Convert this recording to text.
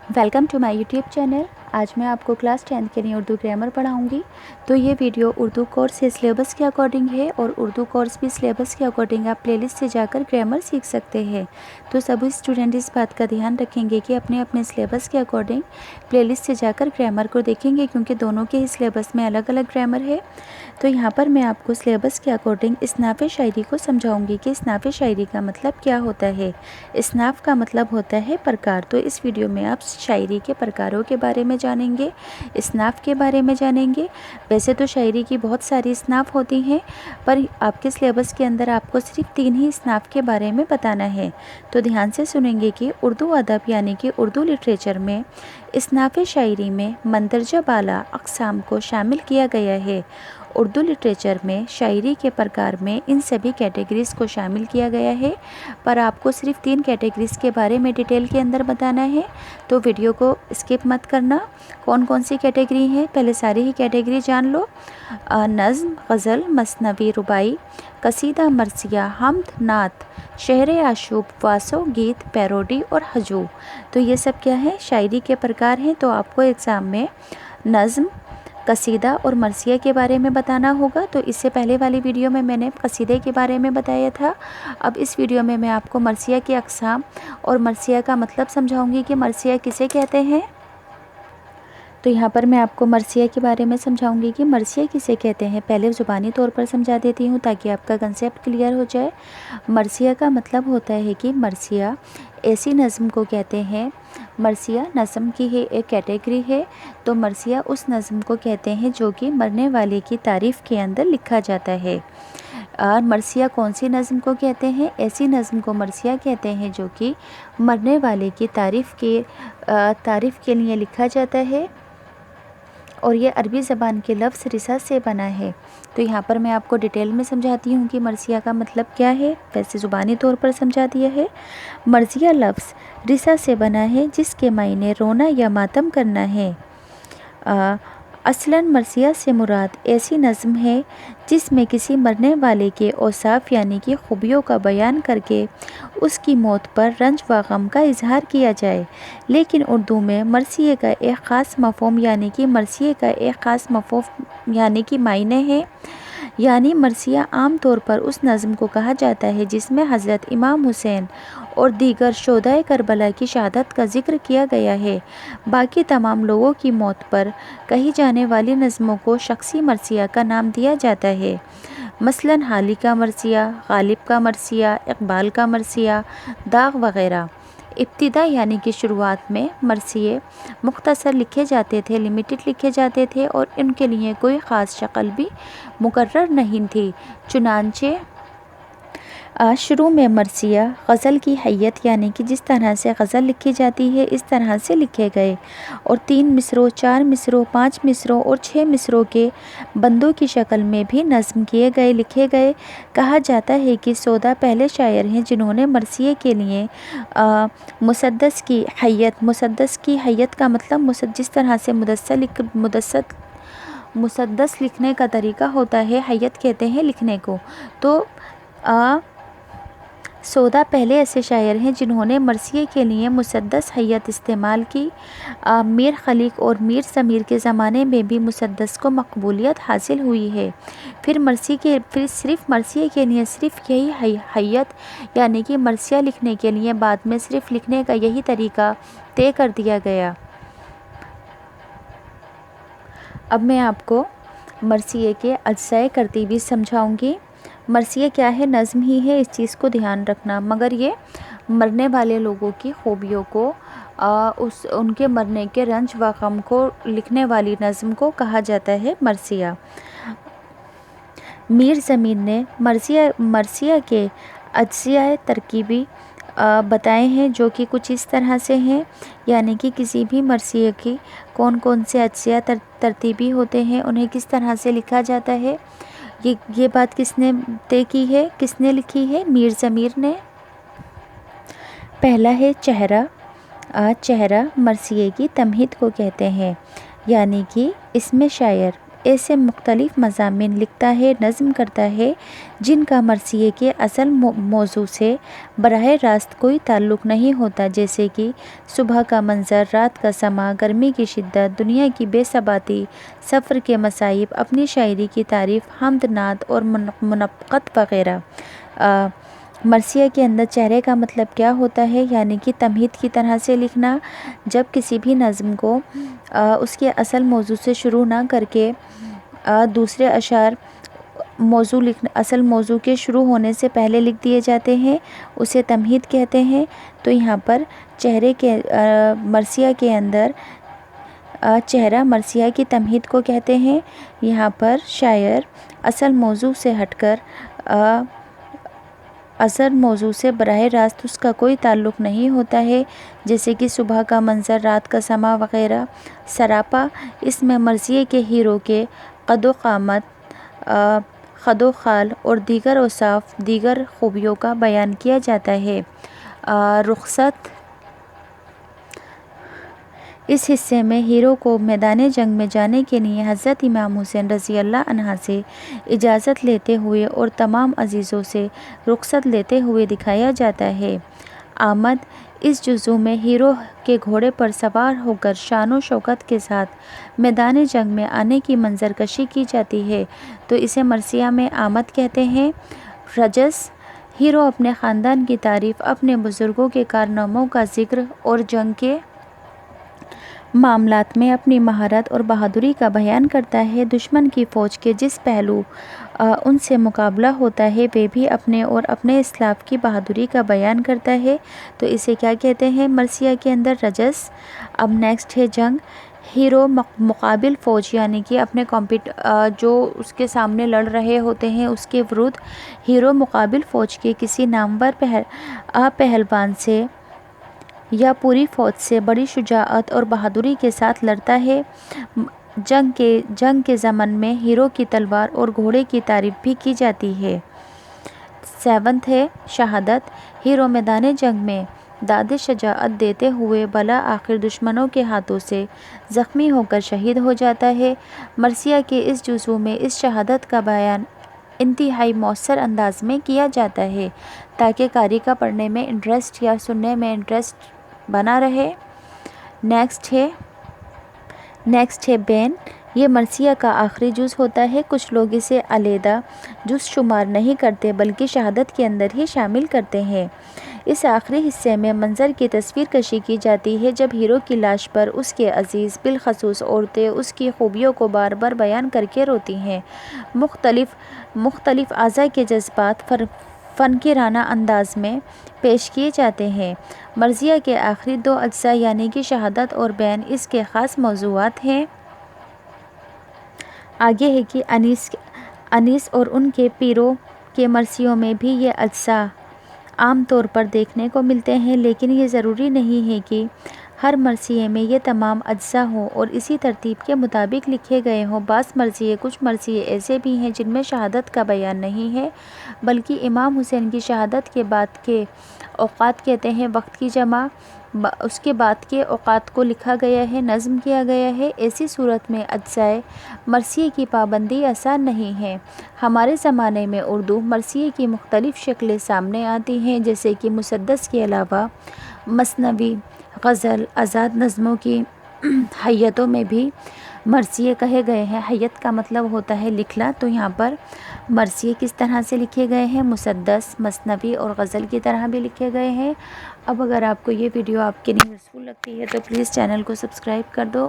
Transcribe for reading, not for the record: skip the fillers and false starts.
Welcome to my YouTube channel. आज मैं आपको क्लास 10 के लिए उर्दू ग्रामर पढ़ाऊंगी। तो ये वीडियो उर्दू कोर्स से सिलेबस के अकॉर्डिंग है और उर्दू कोर्स भी सिलेबस के अकॉर्डिंग आप प्लेलिस्ट से जाकर ग्रामर सीख सकते हैं। तो सभी स्टूडेंट इस बात का ध्यान रखेंगे कि अपने अपने सिलेबस के अकॉर्डिंग प्लेलिस्ट से जाकर ग्रामर को देखेंगे, क्योंकि दोनों के ही सिलेबस में अलग अलग ग्रामर है। तो यहाँ पर मैं आपको सिलेबस के अकॉर्डिंग इसनाफ़ शायरी को समझाऊंगी कि इसनाफ़ शायरी का मतलब क्या होता है। इसनाफ़ का मतलब होता है प्रकार। तो इस वीडियो में आप शायरी के प्रकारों के बारे में जानेंगे, इसनाफ़ के बारे में जानेंगे। वैसे तो शायरी की बहुत सारी इसनाफ़ होती हैं, पर आपके सिलेबस के अंदर आपको सिर्फ 3 ही इसनाफ़ के बारे में बताना है। तो ध्यान से सुनेंगे कि उर्दू अदब यानी कि उर्दू लिटरेचर में इसनाफ़ शायरी में मंदरजा बाला अक़साम को शामिल किया गया है। उर्दू लिटरेचर में शायरी के प्रकार में इन सभी कैटेगरीज़ को शामिल किया गया है, पर आपको सिर्फ 3 कैटेगरीज़ के बारे में डिटेल के अंदर बताना है। तो वीडियो को स्किप मत करना। कौन कौन सी कैटेगरी है, पहले सारी ही कैटेगरी जान लो। नज़्म, गज़ल, मसनवी, रुबाई, कसीदा, मरसिया, हमद, नात, शहर आशूब, वासो, गीत, पैरोडी और हजू। तो ये सब क्या है, शायरी के प्रकार हैं। तो आपको एग्ज़ाम में नज़्म, कसीदा और मरसिया के बारे में बताना होगा। तो इससे पहले वाली वीडियो में मैंने कसीदे के बारे में बताया था। अब इस वीडियो में मैं आपको मरसिया के अक़साम और मरसिया का मतलब समझाऊंगी कि मरसिया किसे कहते हैं। तो यहाँ पर मैं आपको मरसिया के बारे में समझाऊंगी कि मरसिया किसे कहते हैं। पहले ज़ुबानी तौर पर समझा देती हूँ ताकि आपका कंसेप्ट क्लियर हो जाए। मरसिया का मतलब होता है कि मरसिया ऐसी नज़्म को कहते हैं। मरसिया नज़्म की ही एक कैटेगरी है। तो मरसिया उस नज़्म को कहते हैं जो कि मरने वाले की तारीफ़ के अंदर लिखा जाता है। और मरसिया कौन सी नज़्म को कहते हैं, ऐसी नज़्म को मरसिया कहते हैं जो कि मरने वाले की तारीफ़ के लिए लिखा जाता है। और ये अरबी ज़बान के लफ्ज़ रिसा से बना है। तो यहाँ पर मैं आपको डिटेल में समझाती हूँ कि मरसिया का मतलब क्या है। वैसे ज़ुबानी तौर पर समझा दिया है। मरसिया लफ्ज़ रिसा से बना है जिसके मायने रोना या मातम करना है। असलन मरसिया से मुराद ऐसी नज़्म है जिसमें किसी मरने वाले के औसाफ यानी कि खूबियों का बयान करके उसकी मौत पर रंज व गम का इजहार किया जाए। लेकिन उर्दू में मरसिए का एक ख़ास मफ़हूम यानी कि मरसिए का एक ख़ास मफ़हूम यानी कि मायने है। यानी मरसिया आम तौर पर उस नज़्म को कहा जाता है जिसमें हज़रत इमाम हुसैन और दीगर शोदाए करबला की शहादत का ज़िक्र किया गया है। बाकी तमाम लोगों की मौत पर कही जाने वाली नज़्मों को शख्सी मरसिया का नाम दिया जाता है। मसलन हाली का मरसिया, गालिब का मरसिया, इकबाल का मरसिया, दाग वग़ैरह। इब्तिदा यानी कि शुरुआत में मरसिए मुख्तसर लिखे जाते थे, लिमिटेड लिखे जाते थे और इनके लिए कोई ख़ास शक्ल भी मुकर्रर नहीं थी। चुनांचे शुरू में मरसिया गज़ल की हैयत यानी कि जिस तरह से गज़ल लिखी जाती है इस तरह से लिखे गए और 3 मिसरों, 4 मिसरों, 5 मिसरों और 6 मिसरों के बंदों की शक्ल में भी नज़्म किए गए, लिखे गए। कहा जाता है कि सौदा पहले शायर हैं जिन्होंने मरसिए के लिए मुसद्दस की हैयत का मतलब जिस तरह से मुसद्दस लिखने का तरीका होता है, हैयत कहते हैं लिखने को। तो सौदा पहले ऐसे शायर हैं जिन्होंने मरसिए के लिए मुसद्दस हैयत इस्तेमाल की। मीर खलीक और मीर समीर के ज़माने में भी मुसद्दस को मकबूलियत हासिल हुई है। फिर सिर्फ मरसिए के लिए सिर्फ यही हैयत यानी कि मरसिया लिखने के लिए बाद में सिर्फ लिखने का यही तरीका तय कर दिया गया। अब मैं आपको मरसिए के अज्ज़ाए तरतीबी समझाऊंगी। मरसिया क्या है, नज़्म ही है, इस चीज़ को ध्यान रखना। मगर ये मरने वाले लोगों की खूबियों को उनके मरने के रंज व गम को लिखने वाली नज़्म को कहा जाता है मरसिया। मीर ज़मीन ने मरसिया के अज्ज़ाए तरकीबी बताए हैं जो कि कुछ इस तरह से हैं। यानी कि किसी भी मरसिए की कौन कौन से अज्ज़ाए तरतीबी होते हैं, उन्हें किस तरह से लिखा जाता है। ये बात किसने तय की है, किसने लिखी है, मीर ज़मीर ने। पहला है चेहरा। चेहरा मरसिए की तमहीद को कहते हैं, यानी कि इसमें शायर ایسے مختلف مضامین لکھتا ہے، نظم کرتا ہے جن کا مرثیے کے اصل موضوع سے براہ راست کوئی تعلق نہیں ہوتا، جیسے کہ صبح کا منظر، رات کا سماں، گرمی کی شدت، دنیا کی بے ثباتی، سفر کے مصائب، اپنی شاعری کی تعریف، حمد نعت اور منقبت وغیرہ۔ مرثیہ کے اندر چہرے کا مطلب کیا ہوتا ہے؟ یعنی کہ تمہید کی طرح سے لکھنا، جب کسی بھی نظم کو اس کے اصل موضوع سے شروع نہ کر کے دوسرے اشعار اصل موضوع کے شروع ہونے سے پہلے لکھ دیے جاتے ہیں، اسے تمہید کہتے ہیں۔ تو یہاں پر چہرے کے مرثیہ کے اندر چہرہ مرثیہ کی تمہید کو کہتے ہیں۔ یہاں پر شاعر اصل موضوع سے ہٹ کر اصل موضوع سے براہ راست اس کا کوئی تعلق نہیں ہوتا ہے، جیسے کہ صبح کا منظر، رات کا سماں وغیرہ۔ سراپا، اس میں مرثیے کے ہیرو کے قد و قامت، خد و خال اور دیگر اوصاف، دیگر خوبیوں کا بیان کیا جاتا ہے۔ رخصت، اس حصے میں ہیرو کو میدان جنگ میں جانے کے لیے حضرت امام حسین رضی اللہ عنہ سے اجازت لیتے ہوئے اور تمام عزیزوں سے رخصت لیتے ہوئے دکھایا جاتا ہے۔ آمد، اس جزو میں ہیرو کے گھوڑے پر سوار ہو کر شان و شوکت کے ساتھ میدان جنگ میں آنے کی منظر کشی کی جاتی ہے، تو اسے مرثیہ میں آمد کہتے ہیں۔ رجس، ہیرو اپنے خاندان کی تعریف، اپنے بزرگوں کے کارناموں کا ذکر اور جنگ کے معاملات میں اپنی مہارت اور بہادری کا بیان کرتا ہے۔ دشمن کی فوج کے جس پہلو ان سے مقابلہ ہوتا ہے وہ بھی اپنے اور اپنے اسلاف کی بہادری کا بیان کرتا ہے، تو اسے کیا کہتے ہیں مرثیہ کے اندر؟ رجس۔ اب نیکسٹ ہے جنگ۔ ہیرو مقابل فوج یعنی کہ اپنے جو اس کے سامنے لڑ رہے ہوتے ہیں اس کے ورود ہیرو مقابل فوج کے کسی نامور پہلوان سے یا پوری فوج سے بڑی شجاعت اور بہادری کے ساتھ لڑتا ہے۔ جنگ کے ضمن میں ہیرو کی تلوار اور گھوڑے کی تعریف بھی کی جاتی ہے۔ 7 ہے شہادت۔ ہیرو میدان جنگ میں داد شجاعت دیتے ہوئے بالآخر دشمنوں کے ہاتھوں سے زخمی ہو کر شہید ہو جاتا ہے۔ مرثیہ کے اس جزو میں اس شہادت کا بیان انتہائی مؤثر انداز میں کیا جاتا ہے تاکہ قاری کا پڑھنے میں انٹرسٹ یا سننے میں انٹرسٹ بنا رہے۔ نیکسٹ ہے بین۔ یہ مرثیہ کا آخری جز ہوتا ہے۔ کچھ لوگ اسے علیحدہ جز شمار نہیں کرتے بلکہ شہادت کے اندر ہی شامل کرتے ہیں۔ اس آخری حصے میں منظر کی تصویر کشی کی جاتی ہے جب ہیرو کی لاش پر اس کے عزیز، بالخصوص عورتیں، اس کی خوبیوں کو بار بار بیان کر کے روتی ہیں۔ مختلف اعضاء کے جذبات فنکارانہ انداز میں پیش کیے جاتے ہیں۔ مرثیہ کے آخری 2 اجزاء یعنی کہ شہادت اور بین اس کے خاص موضوعات ہیں۔ آگے ہے کہ انیس اور ان کے پیروں کے مرثیوں میں بھی یہ اجزاء عام طور پر دیکھنے کو ملتے ہیں، لیکن یہ ضروری نہیں ہے کہ ہر مرثیے میں یہ تمام اجزاء ہوں اور اسی ترتیب کے مطابق لکھے گئے ہوں۔ کچھ مرثیے ایسے بھی ہیں جن میں شہادت کا بیان نہیں ہے بلکہ امام حسین کی شہادت کے بعد کے اوقات کہتے ہیں وقت کی جمع، اس کے بعد کے اوقات کو لکھا گیا ہے، نظم کیا گیا ہے۔ ایسی صورت میں اجزاء مرثیے کی پابندی آسان نہیں ہے۔ ہمارے زمانے میں اردو مرثیے کی مختلف شکلیں سامنے آتی ہیں، جیسے کہ مسدس کے علاوہ مثنوی، غزل، آزاد نظموں کی حیتوں میں بھی مرثیے کہے گئے ہیں۔ حیت کا مطلب ہوتا ہے لکھنا، تو یہاں پر مرثیے کس طرح سے لکھے گئے ہیں؟ مسدس، مثنوی اور غزل کی طرح بھی لکھے گئے ہیں۔ اب اگر آپ کو یہ ویڈیو آپ کے لیے یوزفل لگتی ہے تو پلیز چینل کو سبسکرائب کر دو۔